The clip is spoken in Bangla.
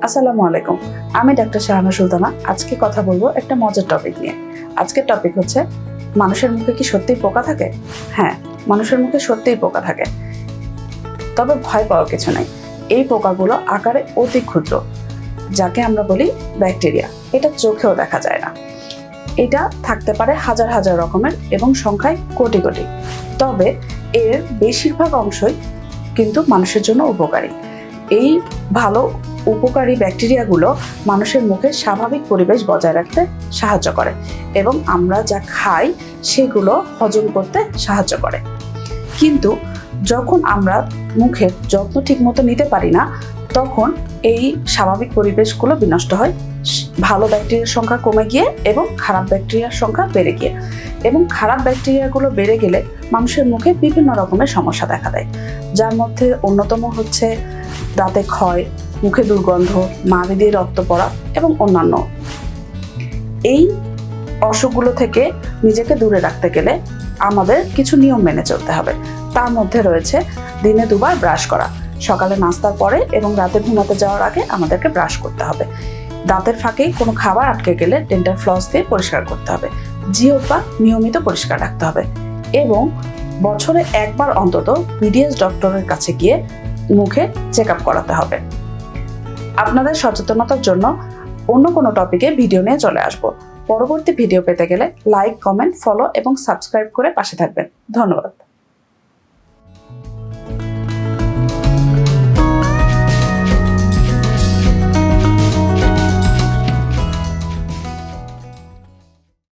আসসালামু আলাইকুম। আমি ডাক্তার শাহানা সুলতানা। আজকে কথা বলবো একটা মজার টপিক নিয়ে। আজকের টপিক হচ্ছে, মানুষের মুখে কি সত্যিই পোকা থাকে? হ্যাঁ, মানুষের মুখে সত্যিই পোকা থাকে, তবে ভয় পাওয়ার কিছু নাই। এই পোকাগুলো আকারে অতি ক্ষুদ্র, যাকে আমরা বলি ব্যাকটেরিয়া। এটা চোখেও দেখা যায় না। এটা থাকতে পারে হাজার হাজার রকমের এবং সংখ্যায় কোটি কোটি। তবে এর বেশিরভাগ অংশই কিন্তু মানুষের জন্য উপকারী। এই ভালো উপকারী ব্যাকটেরিয়াগুলো মানুষের মুখে স্বাভাবিক পরিবেশ বজায় রাখতে সাহায্য করে এবং আমরা যা খাই সেগুলো হজম করতে সাহায্য করে। কিন্তু যখন আমরা মুখের যত্ন ঠিকমতো নিতে পারি না, তখন এই স্বাভাবিক পরিবেশগুলো বিনষ্ট হয়। ভালো ব্যাকটেরিয়ার সংখ্যা কমে গিয়ে এবং খারাপ ব্যাকটেরিয়ার সংখ্যা বেড়ে গিয়ে, এবং খারাপ ব্যাকটেরিয়াগুলো বেড়ে গেলে মানুষের মুখে বিভিন্ন রকমের সমস্যা দেখা দেয়, যার মধ্যে অন্যতম হচ্ছে দাঁতে ক্ষয়, মুখে দুর্গন্ধ, মাড়ি দিয়ে রক্ত পড়া এবং অন্যান্য। এই অসুখগুলো থেকে নিজেকে দূরে রাখতে গেলে আমাদের কিছু নিয়ম মেনে চলতে হবে। তার মধ্যে রয়েছে দিনে 2 বার ব্রাশ করা। সকালে নাস্তার পরে এবং রাতে ঘুমাতে যাওয়ার আগে আমাদেরকে ব্রাশ করতে হবে। দাঁতের ফাঁকে কোনো খাবার আটকে গেলে ডেন্টাল ফ্লস দিয়ে পরিষ্কার করতে হবে। জিহ্বা নিয়মিত পরিষ্কার রাখতে হবে এবং বছরে 1 বার অন্তত বিডিএস ডক্টরের কাছে গিয়ে মুখে চেক আপ করাতে হবে। আপনাদের সচেতনতার জন্য অন্য কোনো টপিকে ভিডিও নিয়ে চলে আসব। পরবর্তী ভিডিও পেতে গেলে লাইক, কমেন্ট, ফলো এবং সাবস্ক্রাইব করে পাশে থাকবেন। ধন্যবাদ।